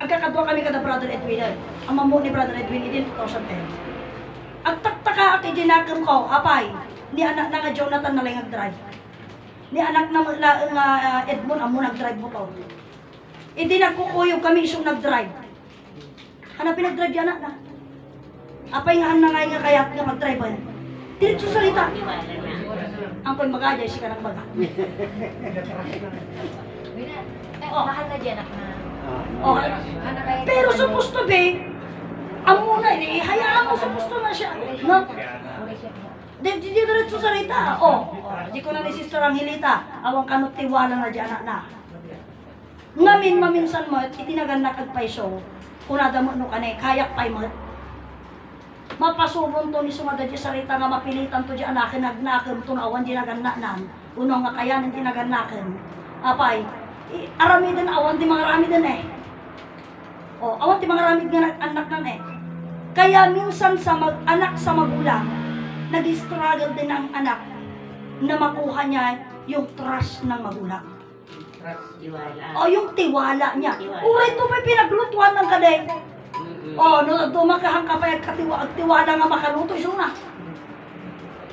agkakadwa kami kada Brother Edwin. Ang mamu ni Brother Edwin din 2010. Agtaktaka aki ginakam ko, apay, ni anak na nga Jonathan na lang nag-drive. Ni anak na Edmond amo nag-drive mo to. Hindi nagkukuyog kami isong nag-drive. Hanapin nag-drive yan na. Apay nga nga kayat nga mag-drive yan. Diretso salita. Ang ko'y magajay si kanang baga. Mahal na dyan ako na. Oh, pero supposed to be, amo na, hayaan mo supposed to na siya. No? Di diretso salita. Di ko na ni Sister Angelita, awang kanot tiwala na dyan na. Ngamin maminsan mo, itinagan na kagpaiso, kunada mo no kanay, kayak pay mo. Mapasubon to ni sumada di sarita nga mapilitan to di anakin nagnakam to na awan di nagannanan. Uno nga kayanin di nagannakan. Apay, arami din awan di mga rami din eh. Awan di mga rami nga anak nan eh. Kaya minsan sa anak sa magulang, nag-struggle din ang anak na makuha niya yung trust ng magulang. Tiwala. Yung tiwala niya. Uray to may pinaglutuan ng kaday. No, dumakahang ka pa yung tiwala nga makaluto, iso na.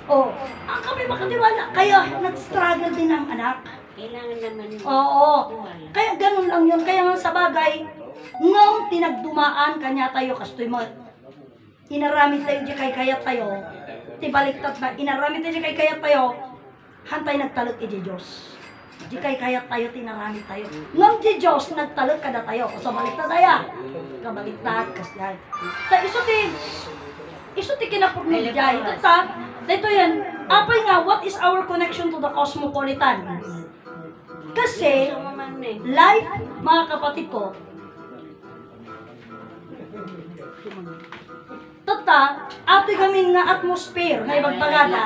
Ang kami makatiwala. Kaya nag-struggle din ang anak. Kailangan naman yung tiwala. Kaya ganun lang yun. Kaya nga sa bagay, nung tinagdumaan kanya tayo, kastoy mo, inaramid tayo di kay kayat tayo, tibaliktad na, inaramid tayo di kay kayat tayo, hantay nagtalot di Diyos. Di kay kayat tayo, tinaramid tayo. Nung di Diyos, nagtalot kada tayo. So baliktad tayo. Kabaliktad, kasyan. Iso ti kinapurno di jay. Dito yan, apay nga, what is our connection to the cosmopolitan? Kasi, life, mga kapatid ko, ato kami nga atmosphere, nga ibagbagada,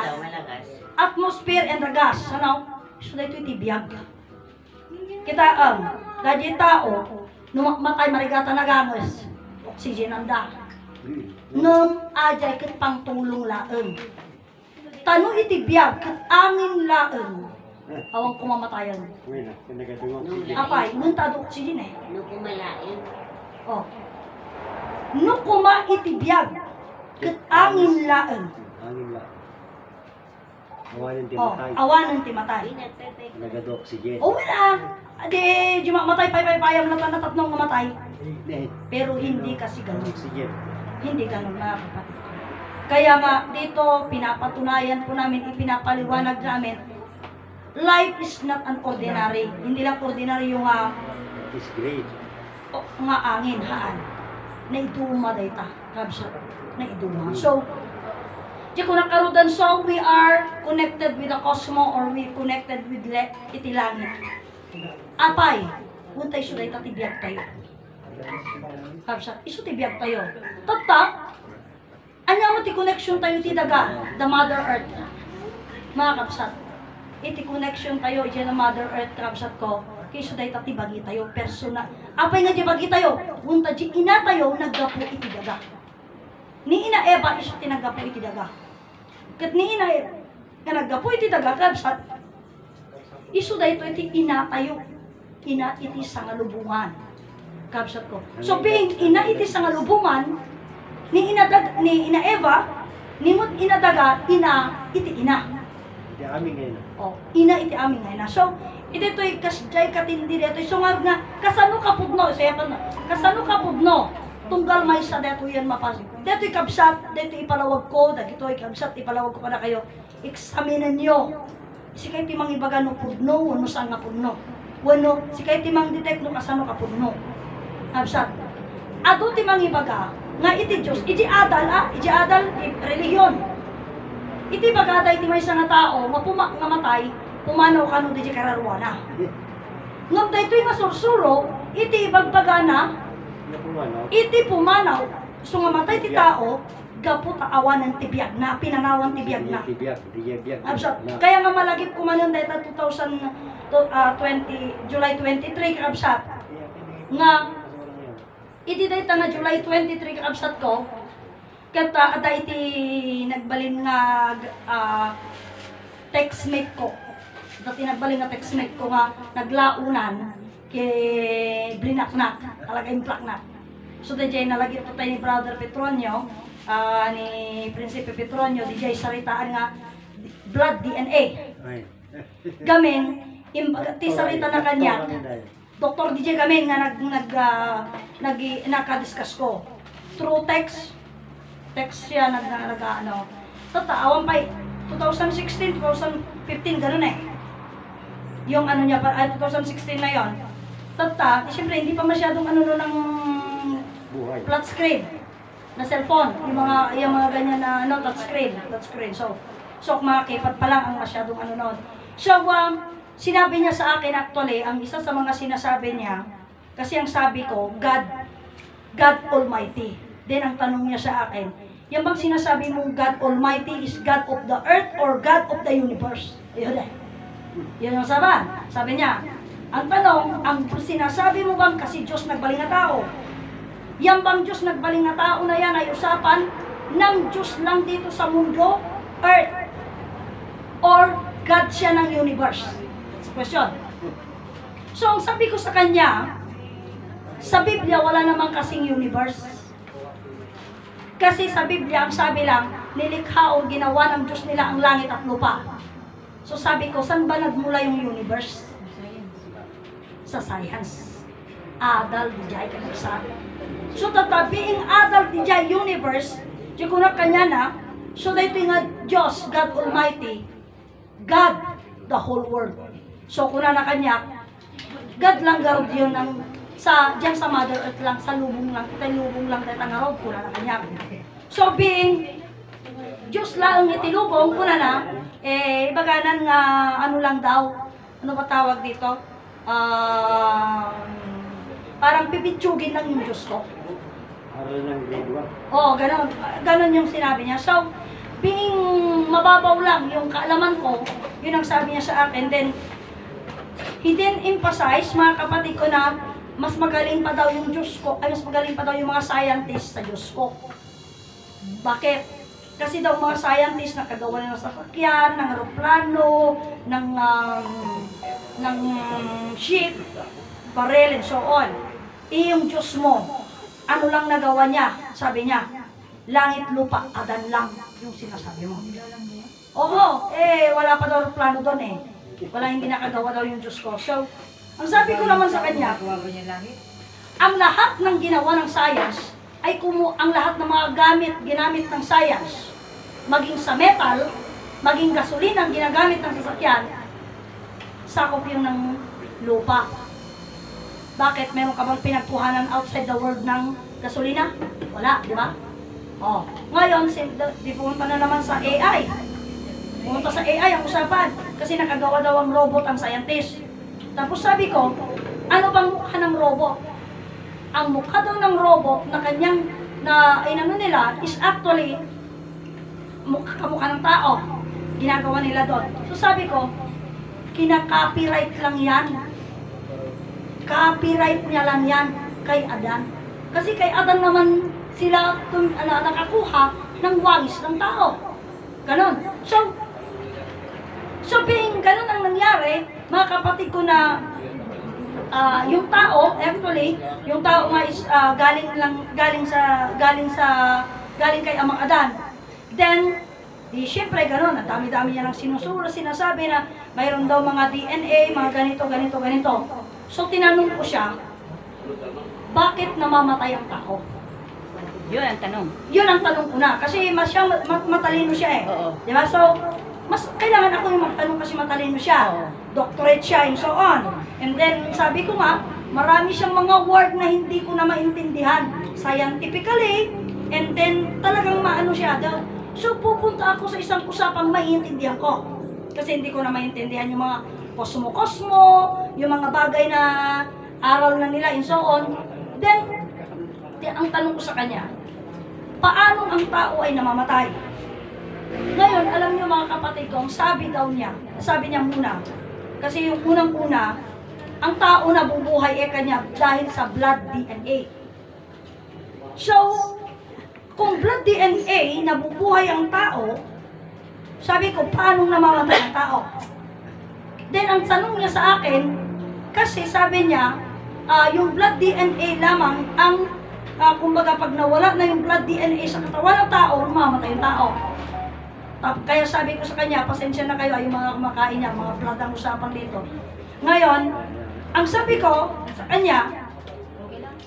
atmosphere and the gas, ano? So, dito itibiyag. Kita, dahil tao, matay marigata na gamos, oxygen ang da. Nung ajay kit pang tulong laeng. Tano itibiyag, kit angin laeng. Awang kumamatayan. Apay, nung tado oxygen eh. Nung kumalain. Nung kuma itibiyag, kit angin laeng. Awanan ti matay. Nagado oxygen. Wala. Di matay payam na tatlong mamatay. Pero hindi kasi ganun. Oxygen. Hindi ganun mga kapatid. Kaya nga dito pinapatunayan po namin, ipinapaliwanag namin, life is not an ordinary. Hindi lang ordinary yung It's great. nga angin, haan. Naiduma dayta. Kabsa. Naiduma. So, di ko nakarudan, so we are connected with the cosmos or we connected with itilangit. Apay, huntay suday tatibiyag tayo. Kapsa, iso tibiyag tayo. Anya mo ti connection tayo ti daga, the Mother Earth. Mga kapsat, iti connection tayo, iti na Mother Earth, kapsat ko, kaysa day tatibagi tayo, persona. Apay nga di bagi tayo, hunta di ina tayo, naggapo iti daga. Ni ina Eva, iso tinagapo iti daga. Kat ni ina nga naggapo iti daga, kapsat, iso da ito iti ina tayo. Ina iti sangalubungan. Kapsat ko. So being ina iti sangalubungan, ni ina Eva, nimot ina daga, ina iti ina. Iti aming ngayon. Ina iti aming ngayon. So, iti ito'y kasjay katindi dito. So nga, kasano kapudno, kasano kapudno, tunggal may sa dito yan mapasok. Dito'y kabsat, dito'y ipalawag ko, dito'y kabsat, ipalawag ko pa na kayo. Examinin nyo. Si kayo timang ibaga no pudno, wano saan nga pudno. Wano, si kayo timang detect no kasano ka pudno. Kabsat. Ado timang ibaga, nga iti Diyos, iti adal, religion. Iti bagada, iti may isa nga tao, nga matay, pumanaw ka nung di kararwana. Ngam da ito'y masursuro, iti ibagbagana, iti pumanaw, so nga matay ti tao, gapot awan ng tibiyag na, pinangawan tibiyag na. Kaya nga malagip kumanon dahil 2020, July 23, kakabsat, nga, iti dahil nga July 23, kakabsat ko, kata ada iti nagbalin nga textmate ko. Dati nagbalin nga textmate ko nga naglaunan kay Blinaknak. Talaga implak na. So, DJ nalagyan po tayo ni Brother Petronio, ni Prinsipe Petronio, DJ saritaan nga, blood DNA. Ay. Gamin, ti sarita na kanya, Dr. DJ Gamin nga nakadiscuss ko. Through text siya ano. Awan pa 2016, 2015, ganun eh. Yung ano niya, 2016 na yon. Siyempre hindi pa masyadong ano ng Buhay. flat screen na cellphone, yung mga ganyan na ano, touch screen. So mga keypad pa lang ang masyadong ano noon. So, sinabi niya sa akin actually, ang isa sa mga sinasabi niya, kasi ang sabi ko, God Almighty. Then ang tanong niya sa akin, yan bang sinasabi mong God Almighty is God of the earth or God of the universe? Ayun eh. Yun ang sabi niya. Ang tanong, ang sinasabi mo bang kasi Diyos nagbaling na tao? Yan bang Diyos nagbaling na tao na yan ay usapan ng Diyos lang dito sa mundo, earth, or God siya ng universe? That's the question. So, ang sabi ko sa kanya, sa Biblia wala namang kasing universe. Kasi sa Biblia, ang sabi lang, nilikha o ginawa ng Diyos nila ang langit at lupa. So sabi ko, saan ba nagmula yung universe? Sa science. Adal di jay ka nagsabi. So tatabiing adal di jay universe, di ko na kanya na, so dito nga Diyos, God Almighty, God, the whole world. So kuna na kanya, God lang garod yun ng diyan sa Mother Earth lang, sa lubong lang tayo tangarod, kuna na kanya. So being Diyos lang ang itilubong, kuna na, baganan nga, ano lang daw, ano ba tawag dito? Parang pipitsugin lang yung Diyos ko. Aral ng grade 1. Oo, ganon yung sinabi niya. So, being mababaw lang yung kaalaman ko, yun ang sabi niya sa akin. Then, he didn't emphasize, mga kapatid ko, na mas magaling pa daw yung Diyos ko, ay mas magaling pa daw yung mga scientists sa Diyos ko. Bakit? Kasi daw mga scientists nakagawa na ng sasakyan, ng aeroplano, ng ship, barrel, and so on. Yung Diyos mo, ano lang nagawa niya? Sabi niya, langit, lupa, adan lang yung sinasabi mo. Oo, wala pa daw aeroplano doon eh. Wala hindi nakagawa daw yung Diyos ko. So, ang sabi ko naman sa kanya, ang lahat ng ginawa ng science, ay ang lahat ng mga ginamit ng science, maging sa metal, maging gasolina ang ginagamit ng sasakyan, sakop yung ng lupa. Bakit? Meron ka bang pinagkuhanan outside the world ng gasolina? Wala, di ba? Oh. Ngayon, di pumunta na naman sa AI. Pumunta sa AI ang usapan, kasi nakagawa daw ang robot ang scientist. Tapos sabi ko, ano bang mukha ng robot? Ang mukha daw ng robot na kanyang, inano nila, is actually, kamukha ng tao. Ginagawa nila doon. So sabi ko, kina-copyright lang yan. Copyright niya lang yan kay Adan. Kasi kay Adan naman sila nakakuha ng wangis ng tao. Ganon. So being ganon ang nangyari, mga kapatid ko na yung tao, actually, yung tao nga is galing kay Amang Adan. Then, siyempre ganon, ang dami-dami niya ng sinasabi na mayroon daw mga DNA, mga ganito. So, tinanong ko siya, bakit namamatay ang tao? Yun ang tanong. Yun ang tanong ko na, kasi matalino siya eh. Oo. Diba? So, mas kailangan ako yung magtanong kasi matalino siya. Oo. Doctorate siya and so on. And then, sabi ko nga, marami siyang mga word na hindi ko na maintindihan scientifically, and then talagang maano siya. So, pupunta ako sa isang usapang maiintindihan ko. Kasi hindi ko na maintindihan yung mga kosmo-kosmo, yung mga bagay na aral na nila and so on. Then, ang tanong ko sa kanya, paano ang tao ay namamatay? Ngayon, alam niyo mga kapatid ko, sabi niya muna, kasi yung unang-una, ang tao na bubuhay kanya dahil sa blood DNA. So, kung blood DNA nabubuhay ang tao, sabi ko, paano namamatay ang tao? Then, ang tanong niya sa akin, kasi sabi niya, yung blood DNA lamang ang, kumbaga pag nawala na yung blood DNA sa katawan ng tao, mamamatay yung tao. Kaya sabi ko sa kanya, pasensya na kayo, yung mga kumakain niya, mga blood ang usapan dito. Ngayon, ang sabi ko sa kanya,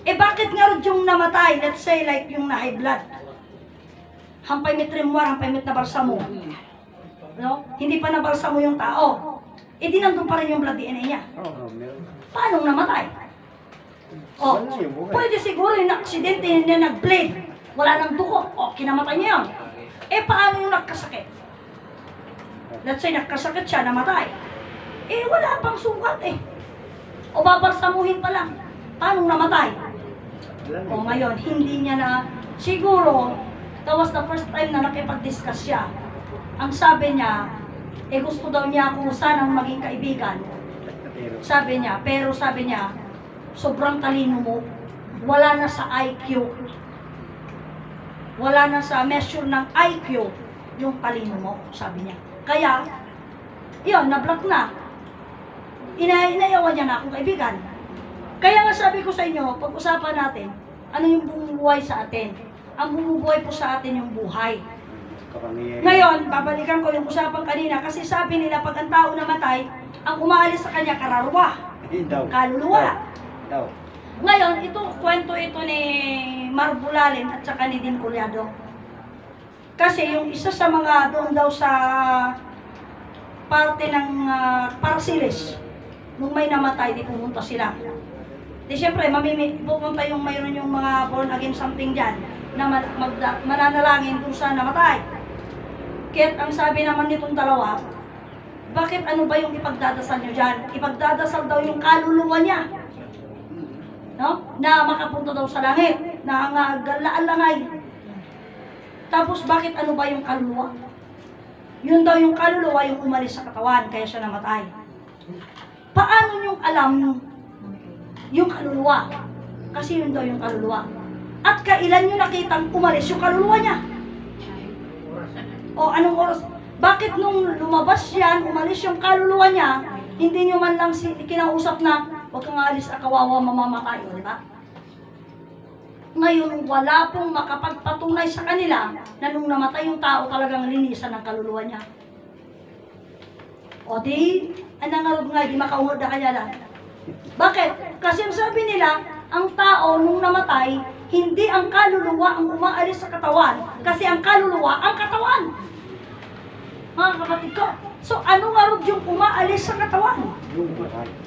bakit nga rin yung namatay, let's say like yung na high blood, hampay mit remwar, hampay mit nabalsa mo, no? Hindi pa nabalsa mo yung tao, di nandun pa rin yung blood DNA niya. Paano namatay? Pwede siguro yung aksidente na nag-bleed, wala nang dugo, kinamatay niya yun. Paano yung nagkasakit? Let's say nagkasakit siya, namatay. Wala pang sugat O babalsamuhin pa lang. Paano namatay? Ngayon, hindi niya na, siguro, that was the first time na nakipag-discuss siya. Ang sabi niya, gusto daw niya kung sanang maging kaibigan. Sabi niya, pero sabi niya, sobrang talino mo, wala na sa IQ. Wala na sa measure ng IQ yung talino mo, sabi niya. Kaya, yun, na-block na. Inayawan niya na akong kaibigan. Kaya nga sabi ko sa inyo, pag-usapan natin, ano yung bumubuhay sa atin? Ang bumubuhay po sa atin yung buhay. Ngayon, babalikan ko yung usapan kanina kasi sabi nila pag ang tao namatay, ang umaalis sa kanya kararwa, kaluluwa. Ngayon, kwento ito ni Marbulalin at saka ni Din Collado. Kasi yung isa sa mga doon daw sa parte ng Parasiles, nung may namatay, di pumunta sila. Di syempre, pupunta yung mayroon yung mga born again something dyan na mananalangin dun sa namatay. Kaya ang sabi naman nitong dalawa, bakit ano ba yung ipagdadasal nyo dyan? Ipagdadasal daw yung kaluluwa niya. No? Na makapunta daw sa langit, na laan-langay. Tapos bakit ano ba yung kaluluwa? Yun daw yung kaluluwa yung umalis sa katawan, kaya siya namatay. Paano yung alam yung kaluluwa? Kasi yun daw yung kaluluwa. At kailan nyo nakitang umalis yung kaluluwa niya? O anong oras? Bakit nung lumabas yan, umalis yung kaluluwa niya, hindi nyo man lang kinausap na huwag kang alis, kawawa, mamamatay, di ba? Ngayon, wala pong makapagpatunay sa kanila na nung namatay yung tao, talagang linisan ng kaluluwa niya. O di, anangarog nga, di makaunod na kanya lang. Bakit? Kasi ang sabi nila, ang tao nung namatay, hindi ang kaluluwa ang umaalis sa katawan, kasi ang kaluluwa ang katawan. Mga kapatid ko, so ano nga yung umaalis sa katawan?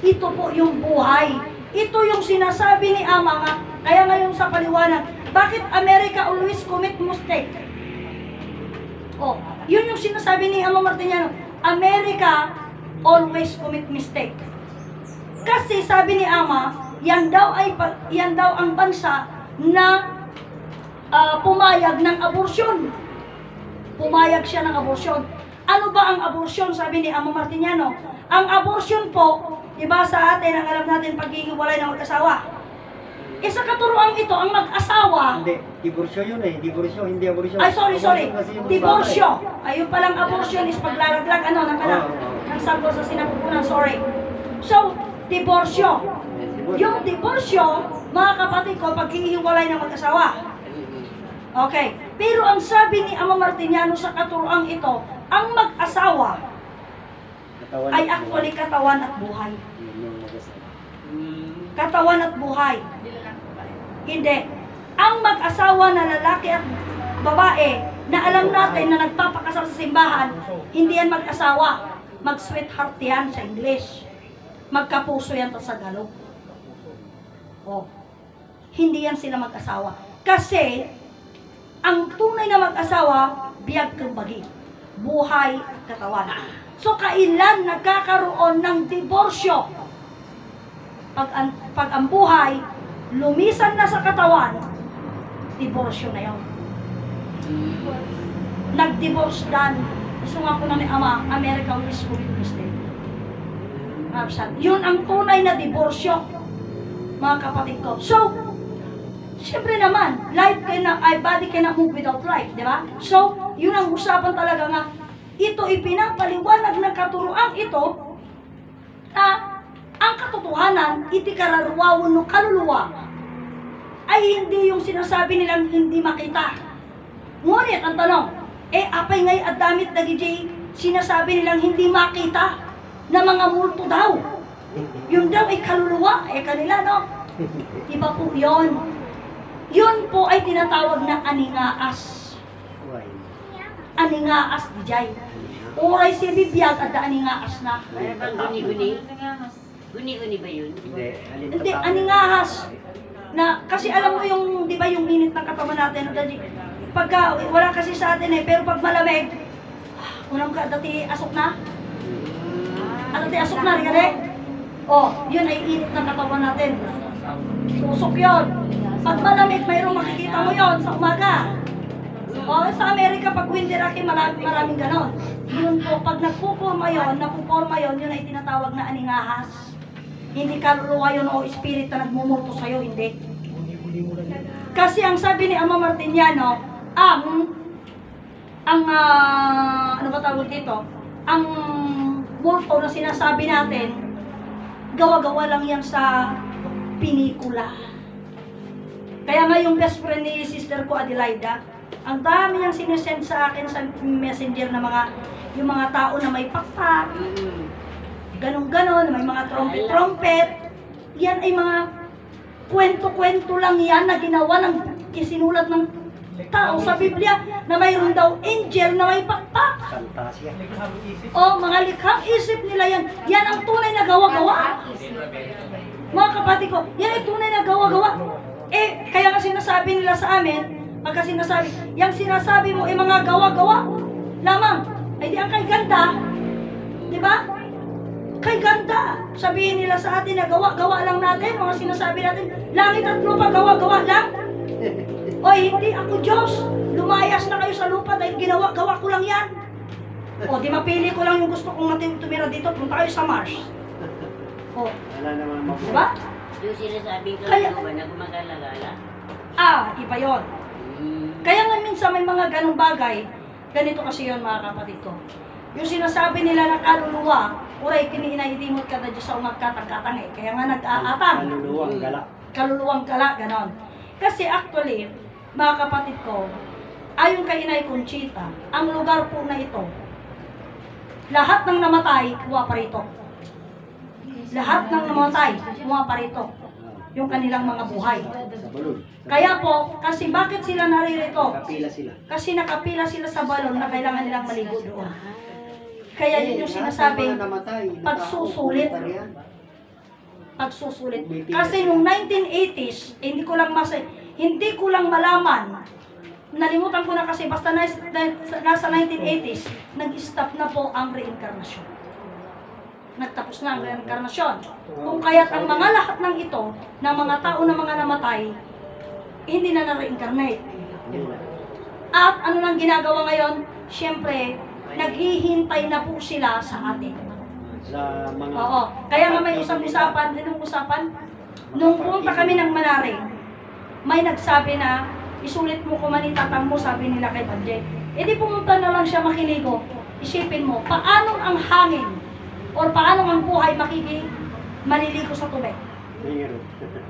Ito po yung buhay. Ito yung sinasabi ni Ama nga, kaya ngayon sa paliwanag, bakit America always commit mistake? Yun yung sinasabi ni Ama Martiniano, America always commit mistake. Kasi sabi ni Ama, yan daw ang bansa na pumayag ng abortion. Pumayag siya ng abortion. Ano ba ang abortion? Sabi ni Ama Martiniano, ang abortion po, iba sa atin, ang alam natin paghihiwalay ng mag-asawa. Sa katuruan ito, ang mag-asawa... Hindi, diborsyo yun diborsyo, hindi abortion. Ay, sorry. Diborsyo. Ayun palang abortion is paglalaglag, ng sanggol sa sinapupunan, sorry. So, diborsyo. Yung diborsyo, mga kapatid ko, paghihiwalay ng mag-asawa. Okay. Pero ang sabi ni Ama Martiniano sa katuruan ito, ang mag-asawa ay actually katawan at buhay. Katawan at buhay. Hindi. Ang mag-asawa na lalaki at babae na alam natin na nagpapakasal sa simbahan, hindi yan mag-asawa. Mag-sweetheart yan sa English. Magkapuso yan sa Tagalog. Hindi yan sila mag-asawa. Kasi, ang tunay na mag-asawa, biyag kembagi. Buhay at katawan. So, kailan nagkakaroon ng diborsyo? Pag ang buhay, lumisan na sa katawan, diborsyo na yun. Nag-divorce dan. Gusto nga ko na ni Ama, American School Mistake. Yun ang tunay na diborsyo, mga kapatid ko. So, siyempre naman, body cannot move without life, di ba? So, yun ang usapan talaga nga. Ito ipinapaliwanag ng katuruan ito na ang katotohanan, iti kararwawon no kaluluwa, ay hindi yung sinasabi nilang hindi makita. Ngunit, ang tanong, apay ngay at damit na gijay, sinasabi nilang hindi makita na mga multo daw. Yun daw ay kaluluwa, kanila, no? Iba po yun. Yun po ay tinatawag na aningaas. Why? Aningaas, dijay. Oray si bibiyag at aningaas na. Para bang guni-guni? Guni-guni ba yun? Hindi, aningahas. Na, kasi alam mo yung, di ba yung init ng katawan natin, daddy? Pagka, wala kasi sa atin pero pag malamig, unang ka, dati asok na? Dati asok na, rin yun ay init ng katawan natin. Usok yun. Pag malamig, mayroong makikita mo yun sa umaga. Sa Amerika, pag winter aki, maraming ganon. Yun po, pag napuporma yun, yun ay tinatawag na aningahas. Hindi kaluluwa yun o espiritu na nagmumuto sa'yo, hindi. Kasi ang sabi ni Ama Martiniano, ano ba tawag dito? Ang multo na sinasabi natin, gawa-gawa lang yan sa pinikula. Kaya nga yung best friend ni sister ko, Adelaida, ang dami niyang sinesend sa akin sa messenger na yung mga tao na may pakpak, ganon-ganon, may mga trumpet. Yan ay mga kwento-kwento lang yan na ginawa ng isinulat ng tao sa Biblia na mayroon daw angel na may pakpak. Fantasya. Mga likhang isip nila yan. Yan ang tunay na gawa-gawa. Mga kapatid ko, yan ay tunay na gawa-gawa. Kaya nga sinasabi nila sa amin, pagka yung sinasabi mo mga gawa-gawa lamang, ay di ang kay ganda, di ba? Kay ganda. Sabihin nila sa atin na gawa-gawa lang natin, mga sinasabi natin, langit at lupa, gawa-gawa lang. Hindi ako Diyos. Lumayas na kayo sa lupa dahil gawa ko lang yan. Di mapili ko lang yung gusto kong tumira dito, punta kayo sa Mars. Wala naman mabuhay. Diba? Yung sinasabing Kaya- kaluluwa na gumagala-gala? Iba yun. Kaya nga minsan may mga ganong bagay, ganito kasi yun mga kapatid ko. Yung sinasabi nila na kaluluwa, uray kiniinahidimot ka na dyan sa umagkatang-katang kaya nga nag-aatang. Kaluluwang gala. Kaluluwang gala, ganon. Kasi actually, mga kapatid ko, ayon kay Inay Conchita, ang lugar po na ito, lahat ng namatay, kuha pa rito. Lahat ng namatay, kuha pa rito. Yung kanilang mga buhay. Sa balon. Kaya po, kasi bakit sila naririto? Kapila sila. Kasi nakapila sila sa balon na kailangan nilang maligo doon. Kaya yun yung sinasabing pagsusulit. Pagsusulit. Kasi nung 1980s, hindi ko lang malaman. Nalimutan ko na kasi basta nasa 1980s, nag-stop na po ang reincarnation. Nagtapos na ang reincarnation. Kung kaya't ang mga lahat ng ito, ng mga tao na mga namatay, hindi na na-reincarnate. At ano nang ginagawa ngayon? Siyempre, naghihintay na po sila sa atin. Sa mga... Kaya nga may usapan, nung punta kami ng Manaring, may nagsabi na, isulit mo kung manitatang mo, sabi nila kay Banjay. Di pumunta na lang siya makiligo. Isipin mo, paano ang hangin o paano ang buhay maliligo sa tubig?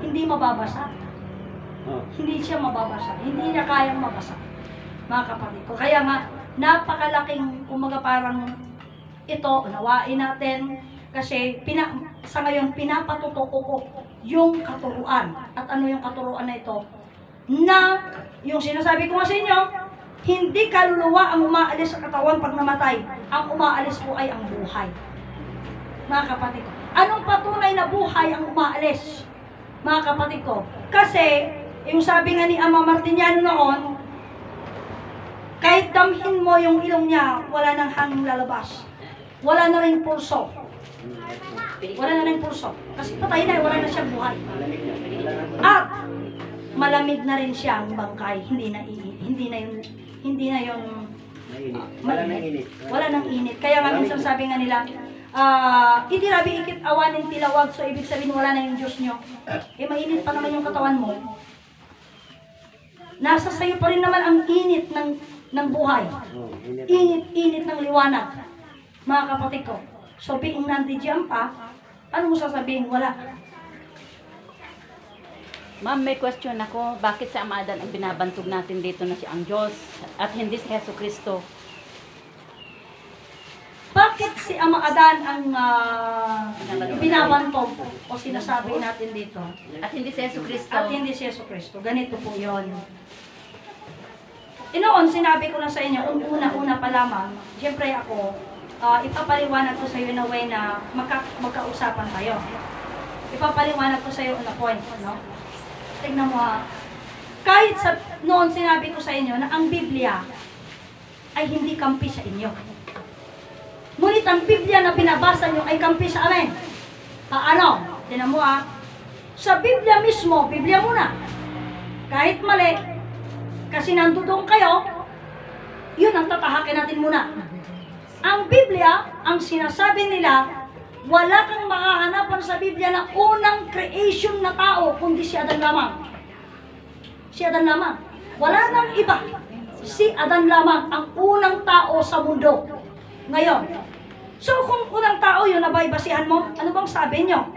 Hindi mababasa. Hindi siya mababasa. Hindi niya kayang mabasa. Mga kapatid ko. Kaya nga, napakalaking, parang ito, unawain natin. Kasi sa ngayon, pinapatutuko ko yung katuruan. At ano yung katuruan na ito? Na, yung sinasabi ko nga sa inyo, hindi kaluluwa ang umaalis sa katawan pag namatay. Ang umaalis po ay ang buhay. Mga kapatid ko. Anong patunay na buhay ang umaalis? Mga kapatid ko. Kasi, yung sabi nga ni Ama Martiniano noon, kahit damhin mo yung ilong niya, wala nang hangin lalabas. Wala na rin pulso. Wala na rin pulso. Kasi patay na, wala na siyang buhay. At, malamig na rin siya ang bangkay. Hindi na yun Wala nang init. Wala nang init. Kaya nga minsan sabi nga nila, hindi rabi ikit awanin tilawag, so ibig sabihin wala na yung Diyos nyo. Mainit pa naman yung katawan mo. Nasa sayo pa rin naman ang init ng buhay. Init ng liwanag. Mga kapatid ko. So being nandiyan pa, Ano mo sasabihin? Wala. Ma'am, may question ako. Bakit si Ama Adan ang binabantog natin dito na si ang Diyos at hindi si Hesus Kristo? Bakit si Ama Adan ang binabantog o sinasabi natin dito? At hindi si Hesus Kristo? At hindi si Yesu Cristo. Ganito po yun. Inoon, sinabi ko na sa inyo, una-una pa lamang, siyempre ako, ipapaliwanag ko sa iyo in a way na magkausapan tayo. Ipapaliwanag ko sa iyo on a point, no? Tignan mo ha. Kahit noon sinabi ko sa inyo na ang Biblia ay hindi kampi sa inyo. Ngunit ang Biblia na binabasa nyo ay kampi sa amin. Paano? Tignan mo ha. Sa Biblia mismo, Biblia muna. Kahit mali, kasi nandudong kayo, yun ang tatahakin natin muna. Ang Biblia, ang sinasabi nila, wala kang makahanapan sa Biblia na unang creation na tao, kundi si Adan lamang. Si Adan lamang. Wala nang iba. Si Adan lamang ang unang tao sa mundo. Ngayon, so kung unang tao yun, nabaybasihan mo, ano bang sabi nyo?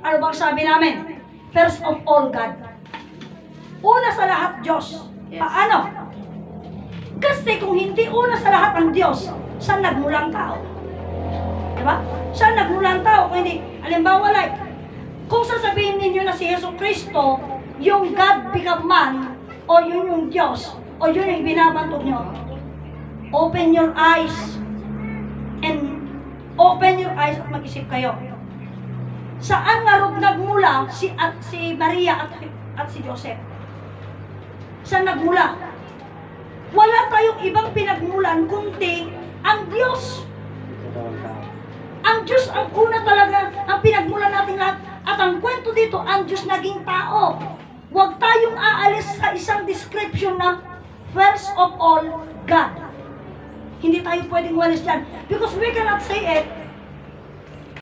Ano bang sabi namin? First of all, God. Una sa lahat, Diyos. Paano? Kasi kung hindi una sa lahat ang Diyos, saan nagmulang tao? Diba? Saan nagmulang tao? Kung hindi, halimbawa like, kung sasabihin ninyo na si Yesu Cristo, yung God become man, o yun yung Diyos, o yun yung binabantog nyo, open your eyes, and open your eyes at mag-isip kayo. Saan nga rin nagmula si Maria at si Joseph? Saan nagmula? Wala tayong ibang pinagmulan kundi ang Diyos. Katawang tao. Ang Diyos ang una talaga ang pinagmulan natin lahat. At ang kwento dito, ang Diyos naging tao. Huwag tayong aalis sa isang description na first of all, God. Hindi tayo pwedeng walis dyan. Because we cannot say it